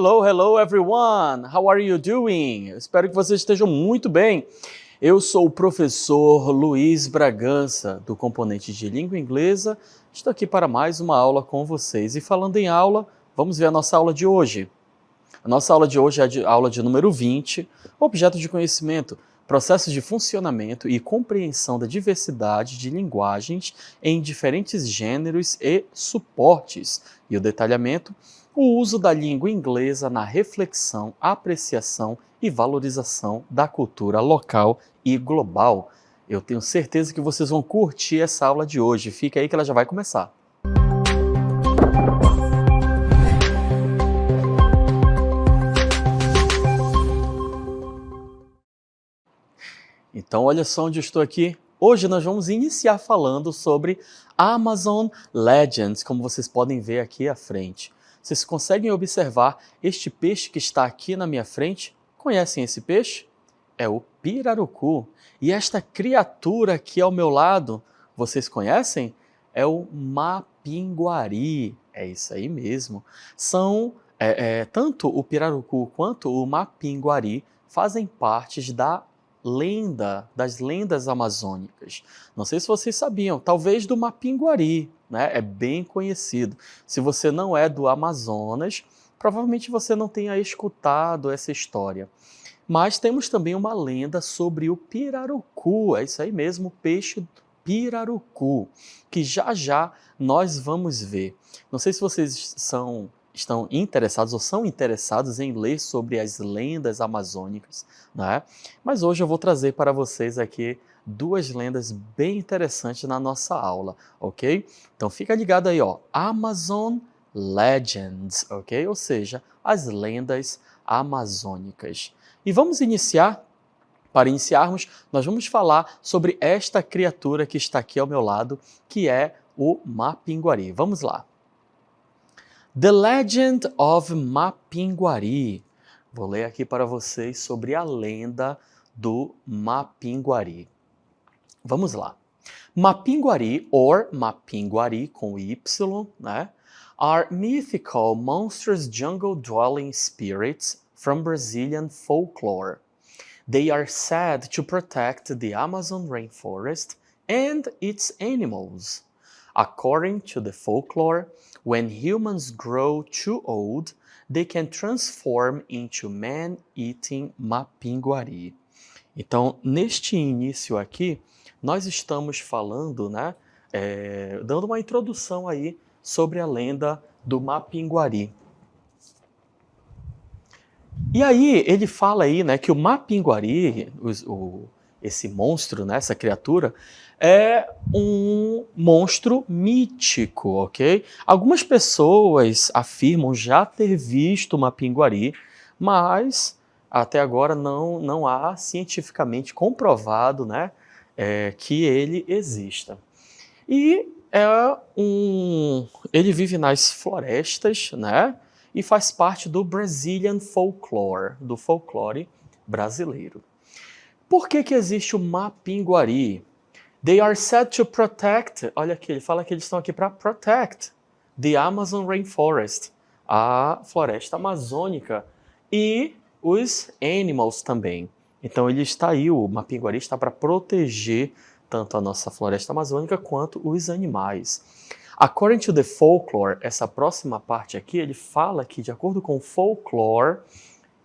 Hello, hello everyone! How are you doing? Eu espero que vocês estejam muito bem. Eu sou o professor Luiz Bragança, do componente de língua inglesa. Estou aqui para mais uma aula com vocês. E falando em aula, vamos ver a nossa aula de hoje. A nossa aula de hoje é a aula de número 20, objeto de conhecimento, processos de funcionamento e compreensão da diversidade de linguagens em diferentes gêneros e suportes. E o detalhamento, o uso da língua inglesa na reflexão, apreciação e valorização da cultura local e global. Eu tenho certeza que vocês vão curtir essa aula de hoje. Fica aí que ela já vai começar. Então, olha só onde eu estou aqui. Hoje nós vamos iniciar falando sobre Amazon Legends, como vocês podem ver aqui à frente. Vocês conseguem observar este peixe que está aqui na minha frente? Conhecem esse peixe? É o pirarucu. E esta criatura aqui ao meu lado, vocês conhecem? É o mapinguari. É isso aí mesmo. Tanto o pirarucu quanto o mapinguari fazem parte das lendas amazônicas. Não sei se vocês sabiam, talvez do Mapinguari, né? É bem conhecido. Se você não é do Amazonas, provavelmente você não tenha escutado essa história. Mas temos também uma lenda sobre o pirarucu, é isso aí mesmo, o peixe pirarucu, que já já nós vamos ver. Não sei se vocês estão interessados ou são interessados em ler sobre as lendas amazônicas, né? Mas hoje eu vou trazer para vocês aqui duas lendas bem interessantes na nossa aula, ok? Então fica ligado aí, ó, Amazon Legends, ok? Ou seja, as lendas amazônicas. E vamos iniciar. Para iniciarmos, nós vamos falar sobre esta criatura que está aqui ao meu lado, que é o mapinguari. Vamos lá. The Legend of Mapinguari. Vou ler aqui para vocês sobre a lenda do Mapinguari. Vamos lá. Mapinguari, or Mapinguari com Y, né? Are mythical monstrous jungle-dwelling spirits from Brazilian folklore. They are said to protect the Amazon rainforest and its animals. According to the folklore, when humans grow too old, they can transform into man-eating mapinguari. Então, neste início aqui, nós estamos falando, né, dando uma introdução aí sobre a lenda do mapinguari. E aí, ele fala aí, né, que o mapinguari, esse monstro, né, essa criatura, é um monstro mítico, ok? Algumas pessoas afirmam já ter visto o mapinguari, mas até agora não há cientificamente comprovado, né, que ele exista. E ele vive nas florestas, né, e faz parte do Brazilian folklore, do folclore brasileiro. Por que existe o mapinguari? They are said to protect, olha aqui, ele fala que eles estão aqui para protect the Amazon rainforest, a floresta amazônica, e os animals também. Então ele está aí, o mapinguari está para proteger tanto a nossa floresta amazônica quanto os animais. According to the folklore, essa próxima parte aqui, ele fala que, de acordo com o folklore,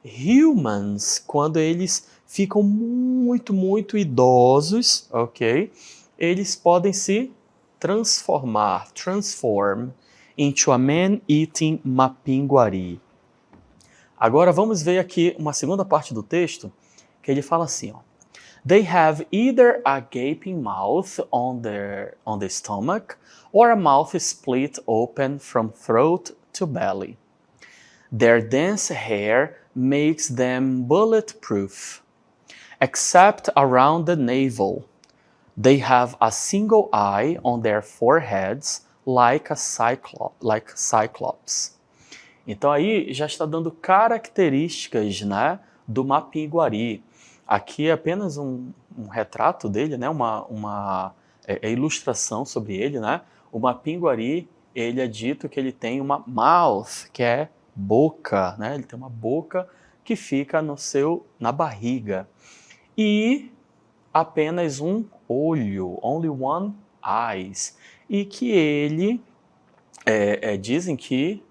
humans, quando eles ficam muito idosos, ok? Eles podem se transform into a man-eating mapinguari. Agora vamos ver aqui uma segunda parte do texto, que ele fala assim, ó. They have either a gaping mouth on the stomach or a mouth split open from throat to belly. Their dense hair makes them bulletproof, except around the navel. They have a single eye on their foreheads like cyclops. Então aí já está dando características, né, do mapinguari. Aqui é apenas um retrato dele, né, uma ilustração sobre ele, né? O mapinguari, ele é dito que ele tem uma mouth, que é boca, né? Ele tem uma boca que fica na barriga. E apenas um olho, only one eyes. E que ele, dizem que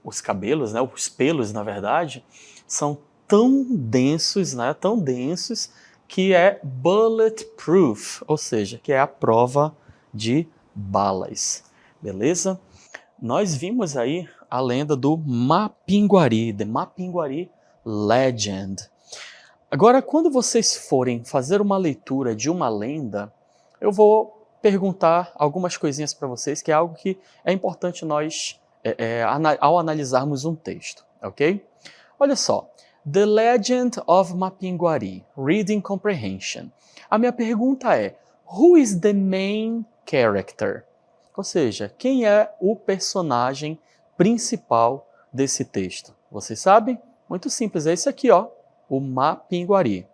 os cabelos, né, os pelos, na verdade, são tão densos, né, tão densos, que é bulletproof, ou seja, que é a prova de balas. Beleza? Nós vimos aí a lenda do Mapinguari, The Mapinguari Legend. Agora, quando vocês forem fazer uma leitura de uma lenda, eu vou perguntar algumas coisinhas para vocês, que é algo que é importante nós, ao analisarmos um texto, ok? Olha só, The Legend of Mapinguari, Reading Comprehension. A minha pergunta é, who is the main character? Ou seja, quem é o personagem principal desse texto? Vocês sabem? Muito simples, é esse aqui, ó, o Mapinguari.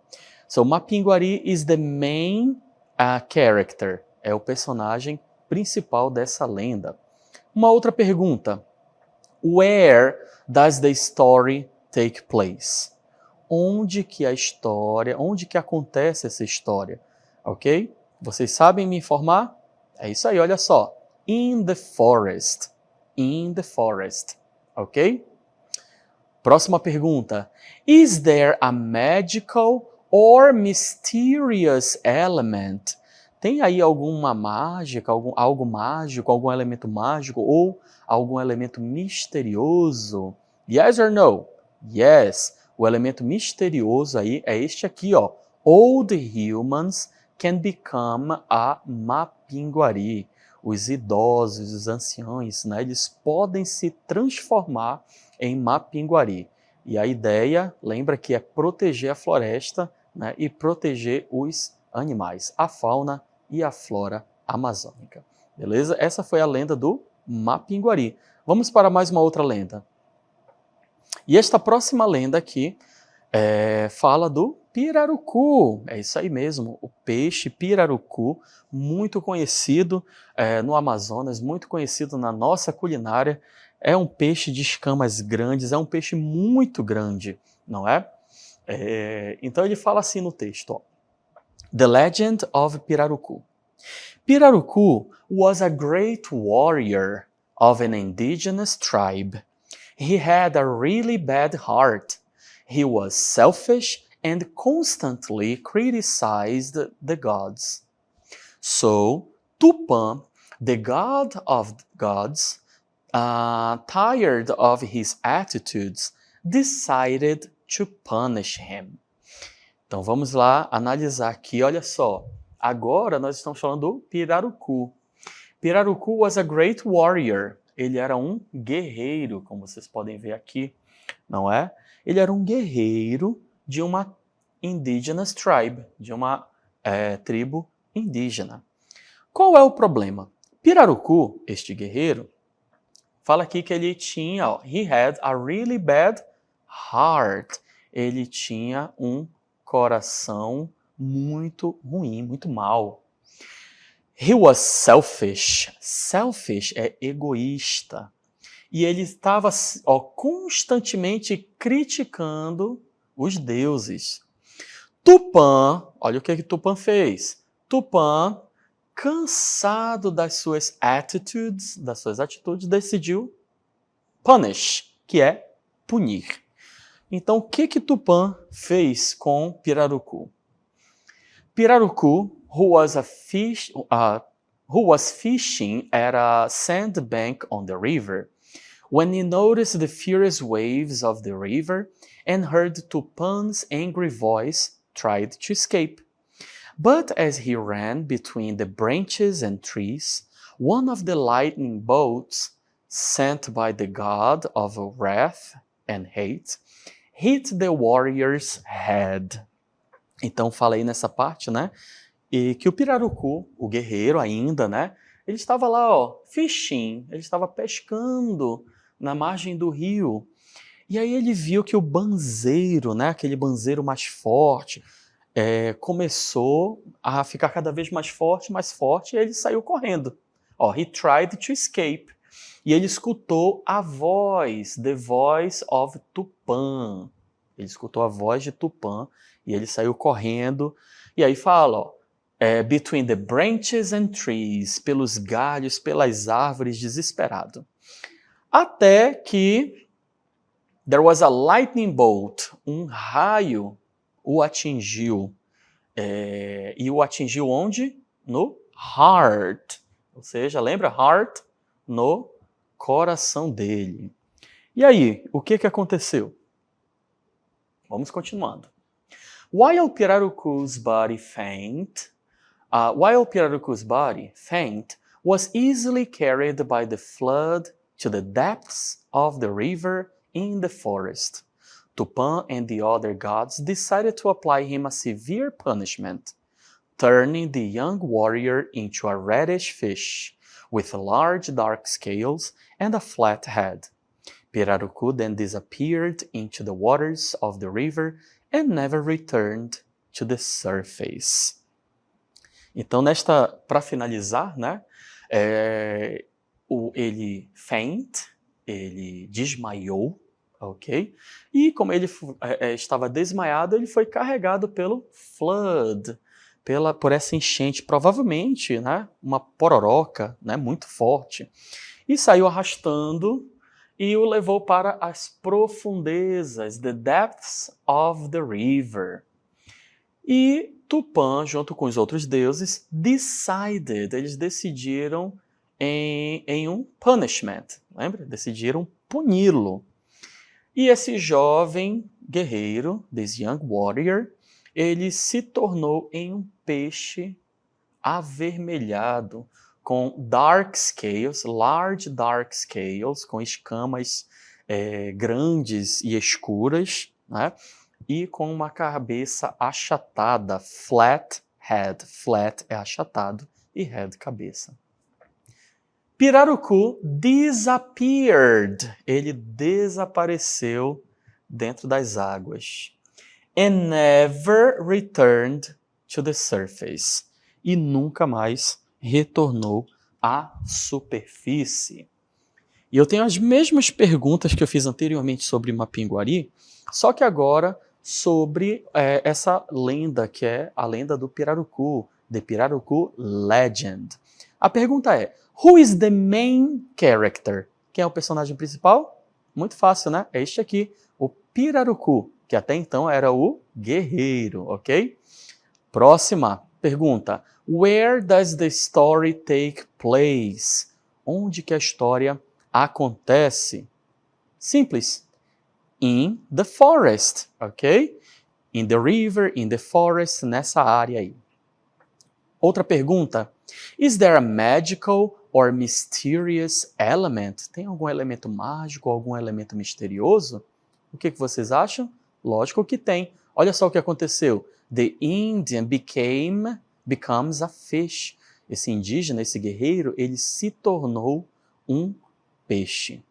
So, Mapinguari is the main character, é o personagem principal dessa lenda. Uma outra pergunta, where does the story take place? Onde que acontece essa história? Ok? Vocês sabem me informar? É isso aí, olha só. In the forest. In the forest. Ok? Próxima pergunta. Is there a magical or mysterious element? Tem aí alguma mágica, algo mágico, algum elemento mágico ou algum elemento misterioso? Yes or no? Yes. O elemento misterioso aí é este aqui, ó. Old humans can become a Mapinguari. Os idosos, os anciãos, né, eles podem se transformar em Mapinguari. E a ideia, lembra que é proteger a floresta, né, e proteger os animais, a fauna e a flora amazônica. Beleza? Essa foi a lenda do Mapinguari. Vamos para mais uma outra lenda. E esta próxima lenda aqui fala do pirarucu. É isso aí mesmo, o peixe pirarucu, muito conhecido no Amazonas, muito conhecido na nossa culinária. É um peixe de escamas grandes, é um peixe muito grande, não é? Então ele fala assim no texto, ó. The Legend of Pirarucu. Pirarucu was a great warrior of an indigenous tribe. He had a really bad heart. He was selfish and constantly criticized the gods. So, Tupã, the god of gods, tired of his attitudes, decided to punish him. Então vamos lá analisar aqui, olha só. Agora nós estamos falando do Pirarucu. Pirarucu was a great warrior. Ele era um guerreiro, como vocês podem ver aqui, não é? Ele era um guerreiro de uma indigenous tribe, de uma tribo indígena. Qual é o problema? Pirarucu, este guerreiro, fala aqui que ele tinha, ó, he had a really bad heart. Ele tinha um coração muito ruim, muito mal. He was selfish. Selfish é egoísta. E ele estava constantemente criticando os deuses. Tupã, olha o que Tupã fez. Tupã, cansado das suas atitudes, decidiu punish, que é punir. Então, o que Tupã fez com Pirarucu? Pirarucu, who was fishing at a sandbank on the river, when he noticed the furious waves of the river and heard Tupã's angry voice, tried to escape. But as he ran between the branches and trees, one of the lightning bolts, sent by the god of wrath and hate, hit the warrior's head. Então fala aí nessa parte, né? E que o Pirarucu, o guerreiro ainda, né? Ele estava lá, ó, fishing, ele estava pescando na margem do rio. E aí ele viu que o banzeiro, né? Aquele banzeiro mais forte, começou a ficar cada vez mais forte, e ele saiu correndo. Ó, he tried to escape. e ele escutou a voz, the voice of Tupã. Ele escutou a voz de Tupã e ele saiu correndo. E aí fala, ó, between the branches and trees, pelos galhos, pelas árvores, desesperado. Até que there was a lightning bolt, um raio o atingiu. E o atingiu onde? No heart. Ou seja, lembra? Heart, no coração dele. E aí, o que aconteceu? Vamos continuando. While Pirarucu's body was easily carried by the flood to the depths of the river in the forest, Tupã and the other gods decided to apply him a severe punishment, turning the young warrior into a reddish fish with large dark scales and a flat head. Pirarucu then disappeared into the waters of the river and never returned to the surface. Então, para finalizar, né, ele desmaiou, ok? E como ele estava desmaiado, ele foi carregado pelo flood, por essa enchente, provavelmente, né, uma pororoca, né, muito forte, e saiu arrastando e o levou para as profundezas, the depths of the river. E Tupã, junto com os outros deuses, eles decidiram em um punishment, lembra? Decidiram puni-lo. E esse jovem guerreiro, this young warrior, ele se tornou em um peixe avermelhado, com dark scales, large dark scales, com escamas grandes e escuras, né? E com uma cabeça achatada, flat head. Flat é achatado e head, cabeça. Pirarucu disappeared. Ele desapareceu dentro das águas. And never returned to the surface. E nunca mais retornou à superfície. E eu tenho as mesmas perguntas que eu fiz anteriormente sobre Mapinguari, só que agora sobre essa lenda, que é a lenda do Pirarucu, The Pirarucu Legend. A pergunta é, who is the main character? Quem é o personagem principal? Muito fácil, né? É este aqui, o Pirarucu, que até então era o guerreiro, ok? Próxima pergunta. Where does the story take place? Onde que a história acontece? Simples. In the forest, ok? In the river, in the forest, nessa área aí. Outra pergunta. Is there a magical or mysterious element? Tem algum elemento mágico, algum elemento misterioso? O que vocês acham? Lógico que tem. Olha só o que aconteceu. The Indian becomes a fish. Esse indígena, esse guerreiro, ele se tornou um peixe.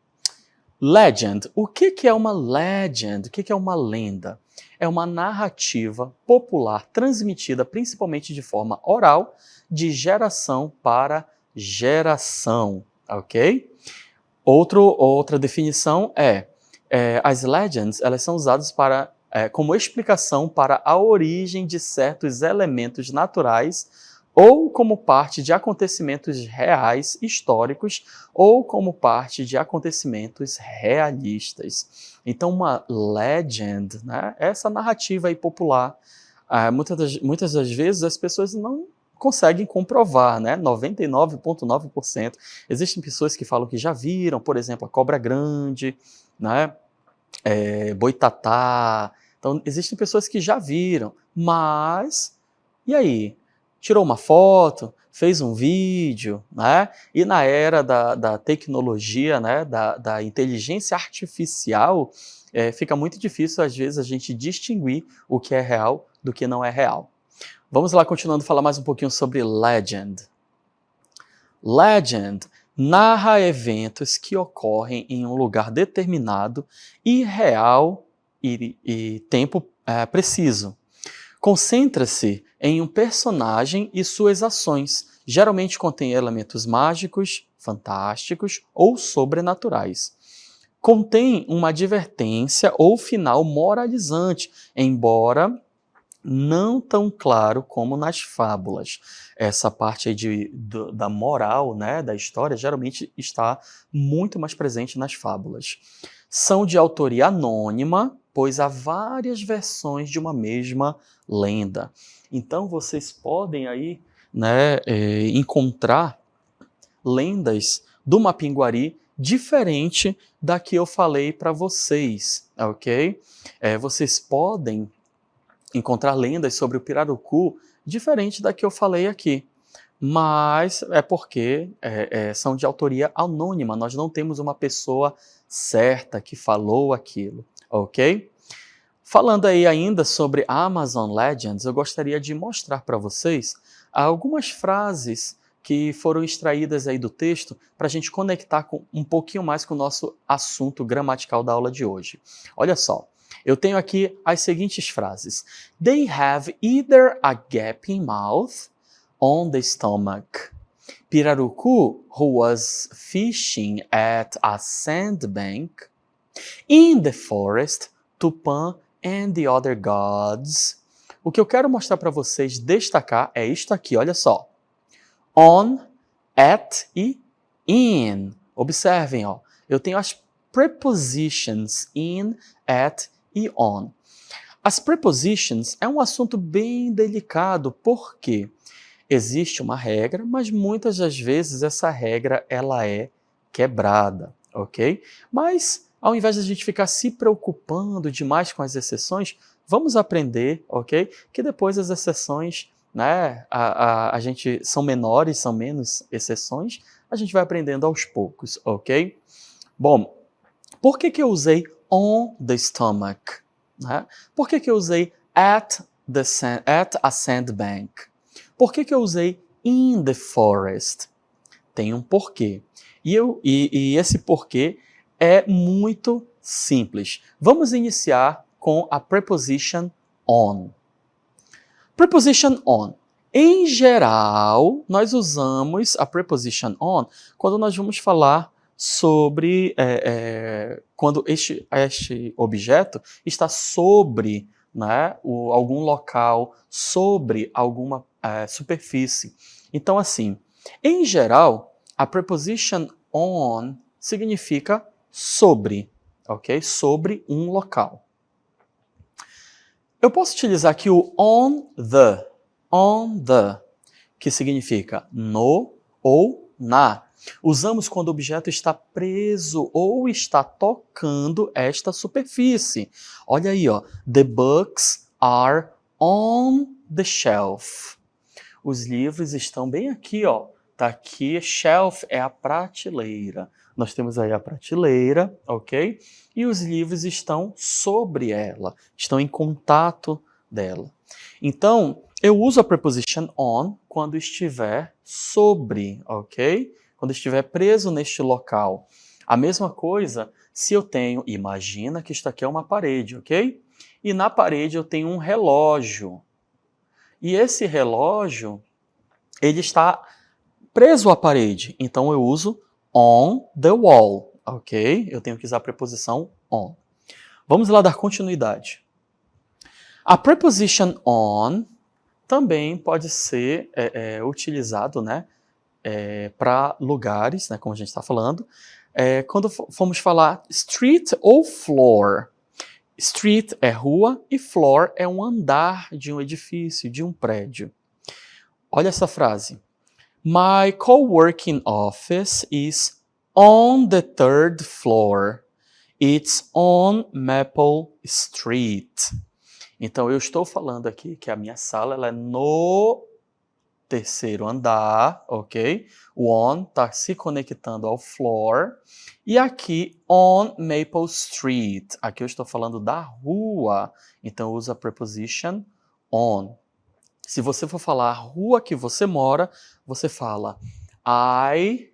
Legend. O que é uma legend? O que é uma lenda? É uma narrativa popular transmitida principalmente de forma oral, de geração para geração, ok? Outra definição as legends, elas são usadas como explicação para a origem de certos elementos naturais ou como parte de acontecimentos reais, históricos, ou como parte de acontecimentos realistas. Então, uma legend, né, é essa narrativa aí popular, muitas das vezes as pessoas não conseguem comprovar, né? 99,9%. Existem pessoas que falam que já viram, por exemplo, a cobra grande, né? Boitatá. Então, existem pessoas que já viram, mas e aí? Tirou uma foto, fez um vídeo, né? E na era da tecnologia, né? da inteligência artificial, fica muito difícil, às vezes, a gente distinguir o que é real do que não é real. Vamos lá, continuando a falar mais um pouquinho sobre legend. Legend narra eventos que ocorrem em um lugar determinado e real e tempo preciso. Concentra-se em um personagem e suas ações. Geralmente contém elementos mágicos, fantásticos ou sobrenaturais. Contém uma advertência ou final moralizante, embora não tão claro como nas fábulas. Essa parte aí da moral, né, da história, geralmente está muito mais presente nas fábulas. São de autoria anônima, pois há várias versões de uma mesma lenda. Então vocês podem aí, né, encontrar lendas do Mapinguari diferente da que eu falei para vocês, ok? Vocês podem encontrar lendas sobre o pirarucu diferente da que eu falei aqui, mas é porque são de autoria anônima, nós não temos uma pessoa certa que falou aquilo, ok? Falando aí ainda sobre Amazon Legends, eu gostaria de mostrar para vocês algumas frases que foram extraídas aí do texto para a gente conectar um pouquinho mais com o nosso assunto gramatical da aula de hoje. Olha só, eu tenho aqui as seguintes frases. They have either a gaping mouth on the stomach. Pirarucu, who was fishing at a sandbank. In the forest, Tupã and the other gods. O que eu quero mostrar para vocês, destacar, é isto aqui, olha só. On, at e in. Observem, ó, eu tenho as prepositions in, at e on. As prepositions é um assunto bem delicado, porque existe uma regra, mas muitas das vezes essa regra ela é quebrada, ok? Mas ao invés de a gente ficar se preocupando demais com as exceções, vamos aprender, ok? Que depois as exceções, né, a gente são menores, são menos exceções, a gente vai aprendendo aos poucos, ok? Bom, por que eu usei on the stomach? Né? Por que eu usei at a sandbank? Por que eu usei in the forest? Tem um porquê. E esse porquê é muito simples. Vamos iniciar com a preposition on. Preposition on. Em geral, nós usamos a preposition on quando nós vamos falar sobre quando este objeto está sobre, né, algum local, sobre alguma superfície. Então, assim, em geral, a preposition on significa sobre, ok? Sobre um local. Eu posso utilizar aqui o on the, que significa no ou na. Usamos quando o objeto está preso ou está tocando esta superfície. Olha aí, ó. The books are on the shelf. Os livros estão bem aqui, ó. Tá aqui, shelf é a prateleira. Nós temos aí a prateleira, ok? E os livros estão sobre ela, estão em contato dela. Então, eu uso a preposition on quando estiver sobre, ok? Quando estiver preso neste local. A mesma coisa se eu tenho, imagina que isto aqui é uma parede, ok? E na parede eu tenho um relógio. E esse relógio, ele está preso à parede. Então eu uso on the wall, ok? Eu tenho que usar a preposição on. Vamos lá dar continuidade. A preposition on também pode ser utilizado, né, para lugares, né, como a gente está falando, quando formos falar street ou floor. Street é rua e floor é um andar de um edifício, de um prédio. Olha essa frase. My coworking office is on the third floor. It's on Maple Street. Então, eu estou falando aqui que a minha sala ela é no terceiro andar, ok? O on está se conectando ao floor. E aqui, on Maple Street. Aqui eu estou falando da rua. Então, eu uso a preposition on. Se você for falar a rua que você mora, você fala I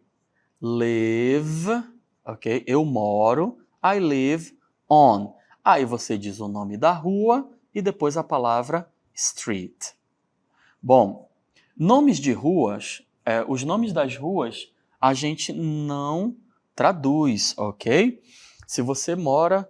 live, ok? Eu moro, I live on. Aí você diz o nome da rua e depois a palavra street. Bom, nomes de ruas, os nomes das ruas a gente não traduz, ok? Se você mora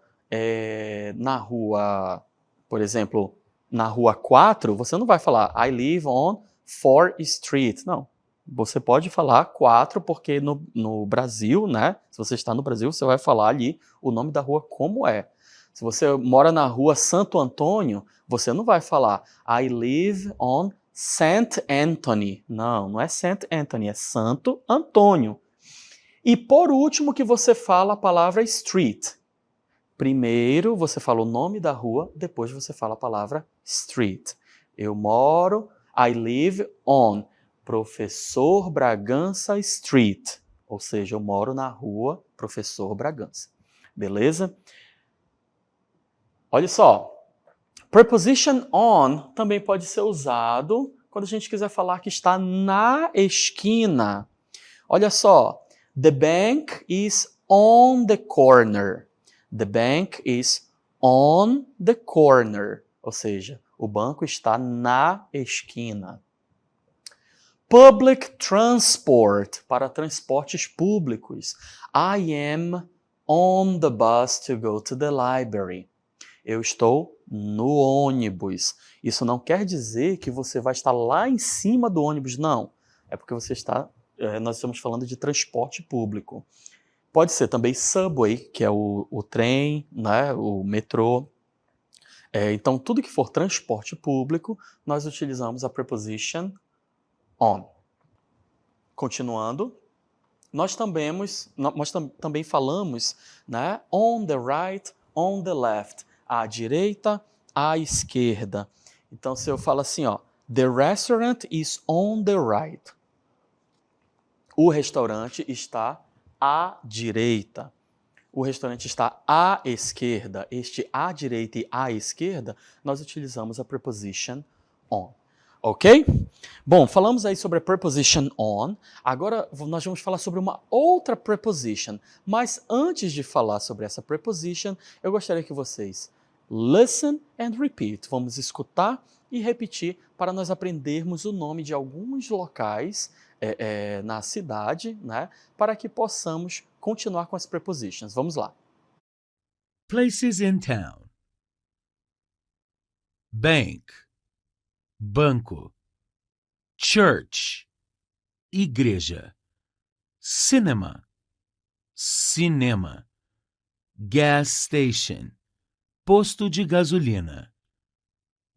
na rua, por exemplo, na rua 4, você não vai falar I live on 4th Street. Não. Você pode falar 4 porque no Brasil, né? Se você está no Brasil, você vai falar ali o nome da rua como é. Se você mora na rua Santo Antônio, você não vai falar I live on St. Anthony. Não, não é St. Anthony, é Santo Antônio. E por último que você fala a palavra street. Primeiro você fala o nome da rua, depois você fala a palavra street. Eu moro, I live on Professor Bragança Street. Ou seja, eu moro na rua Professor Bragança. Beleza? Olha só, preposition on também pode ser usado quando a gente quiser falar que está na esquina. Olha só, the bank is on the corner. The bank is on the corner. Ou seja, o banco está na esquina. Public transport, para transportes públicos. I am on the bus to go to the library. Eu estou no ônibus. Isso não quer dizer que você vai estar lá em cima do ônibus, não. É porque você está... nós estamos falando de transporte público. Pode ser também subway, que é o trem, né, o metrô. Então, tudo que for transporte público, nós utilizamos a preposition on. Continuando, nós também falamos, né, on the right, on the left, à direita, à esquerda. Então, se eu falo assim, ó, the restaurant is on the right. O restaurante está à direita. O restaurante está à esquerda. Este à direita e à esquerda, nós utilizamos a preposition on. Ok? Bom, falamos aí sobre a preposition on. Agora nós vamos falar sobre uma outra preposition. Mas antes de falar sobre essa preposition, eu gostaria que vocês listen and repeat. Vamos escutar e repetir para nós aprendermos o nome de alguns locais na cidade, né? Para que possamos continuar com as prepositions. Vamos lá. Places in town. Bank. Banco. Church. Igreja. Cinema. Cinema. Gas station. Posto de gasolina.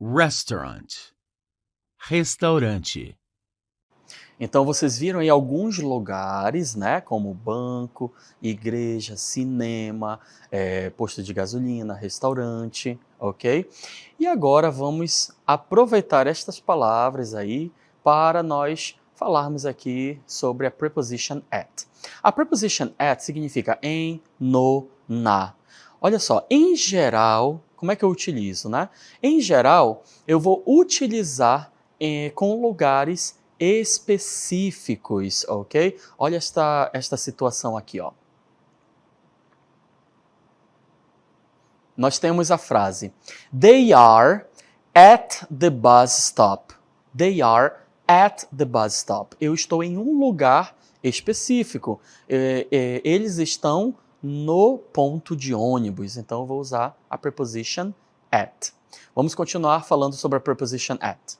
Restaurant. Restaurante. Então vocês viram aí alguns lugares, né, como banco, igreja, cinema, posto de gasolina, restaurante, ok? E agora vamos aproveitar estas palavras aí para nós falarmos aqui sobre a preposition at. A preposition at significa em, no, na. Olha só, em geral, como é que eu utilizo, né? Em geral, eu vou utilizar com lugares específicos, ok? Olha esta situação aqui, ó. Nós temos a frase They are at the bus stop. They are at the bus stop. Eu estou em um lugar específico. Eles estão no ponto de ônibus. Então eu vou usar a preposition at. Vamos continuar falando sobre a preposition at.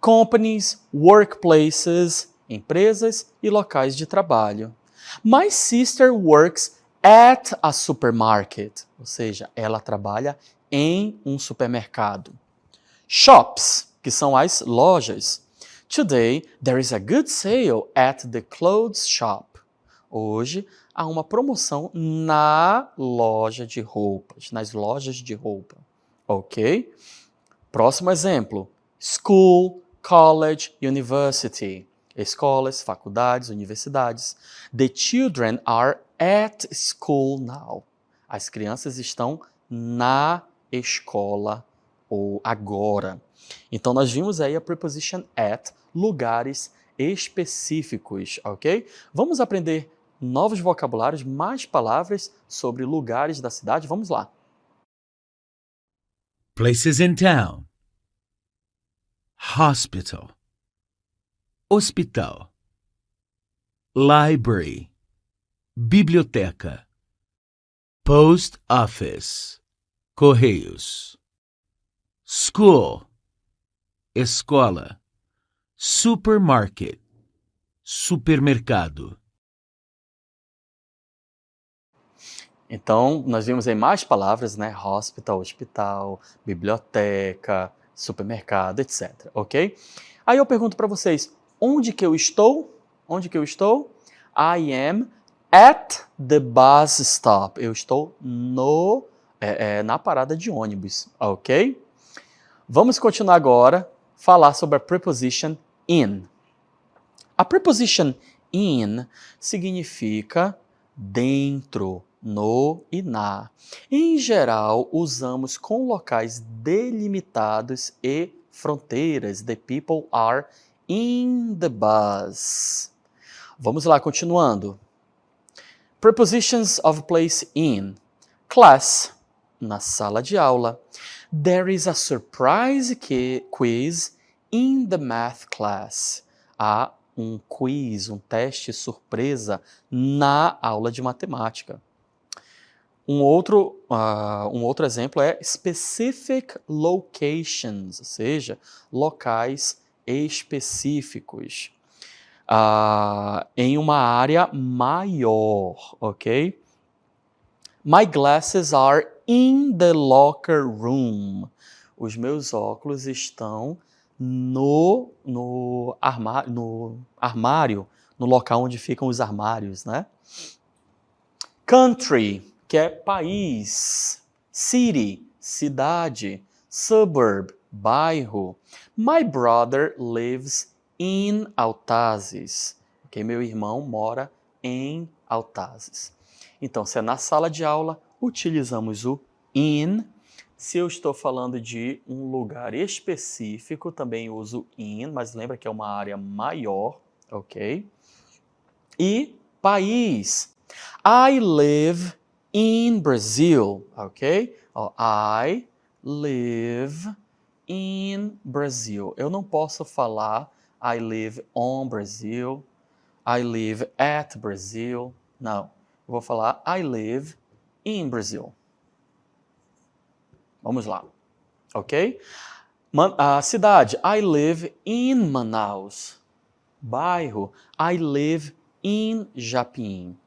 Companies, workplaces, empresas e locais de trabalho. My sister works at a supermarket, ou seja, ela trabalha em um supermercado. Shops, que são as lojas. Today, there is a good sale at the clothes shop. Hoje, há uma promoção na loja de roupas, nas lojas de roupa. Ok? Próximo exemplo. School, college, university. Escolas, faculdades, universidades. The children are at school now. As crianças estão na escola ou agora. Então nós vimos aí a preposition at, lugares específicos, ok? Vamos aprender novos vocabulários, mais palavras sobre lugares da cidade. Vamos lá. Places in town. Hospital. Hospital. library, biblioteca. Post office, correios. School, escola. Supermarket, supermercado. Então, nós vimos aí mais palavras, né? Hospital, hospital, biblioteca, supermercado, etc. Ok? Aí eu pergunto para vocês, onde que eu estou? Onde que eu estou? I am at the bus stop. Eu estou na parada de ônibus, ok? Vamos continuar agora, falar sobre a preposition in. A preposition in significa dentro, no e na. Em geral, usamos com locais delimitados e fronteiras. The people are in the bus. Vamos lá, continuando. Prepositions of place in. Class, na sala de aula. There is a surprise quiz in the math class. Há um quiz, um teste surpresa na aula de matemática. Um outro exemplo é specific locations, ou seja, locais específicos. Em uma área maior, ok? My glasses are in the locker room. Os meus óculos estão no armário, no local onde ficam os armários, né? Country, que é país. City, cidade. Suburb, bairro. My brother lives in Altazes. Okay? Meu irmão mora em Altazes. Então, se é na sala de aula, utilizamos o in. Se eu estou falando de um lugar específico, também uso in, mas lembra que é uma área maior, ok? E país. I live in Brazil, ok? I live in Brazil. Eu não posso falar I live on Brazil, I live at Brazil. Não, eu vou falar I live in Brazil. Vamos lá, ok? A cidade, I live in Manaus. Bairro, I live in Japim.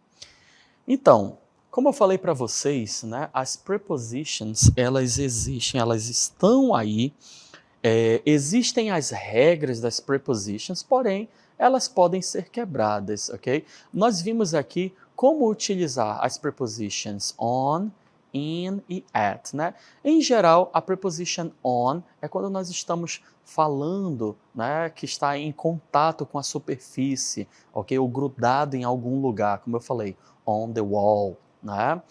Então, como eu falei para vocês, né, as prepositions, elas existem, elas estão aí. Existem as regras das prepositions, porém, elas podem ser quebradas, ok? Nós vimos aqui como utilizar as prepositions on, in e at, né? Em geral, a preposition on é quando nós estamos falando, né, que está em contato com a superfície, ok? Ou grudado em algum lugar, como eu falei, on the wall, né?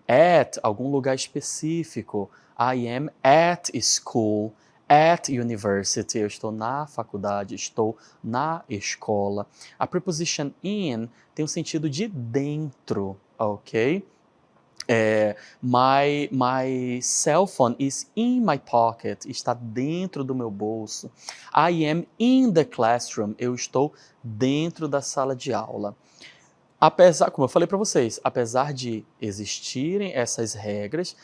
At, algum lugar específico. I am at school, at university, eu estou na faculdade, estou na escola. A preposition in tem o sentido de dentro, ok? My cell phone is in my pocket, está dentro do meu bolso. I am in the classroom, eu estou dentro da sala de aula. Como eu falei para vocês, apesar de existirem essas regras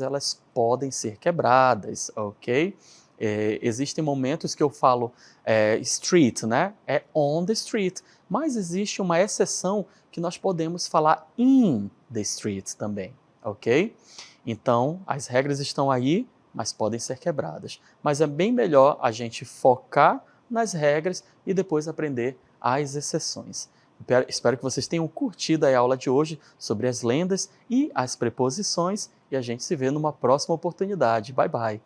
elas podem ser quebradas, ok? Existem momentos que eu falo street, né? É on the street, mas existe uma exceção que nós podemos falar in the street também, ok? Então, as regras estão aí, mas podem ser quebradas. Mas é bem melhor a gente focar nas regras e depois aprender as exceções. Espero que vocês tenham curtido a aula de hoje sobre as lendas e as preposições e a gente se vê numa próxima oportunidade. Bye, bye!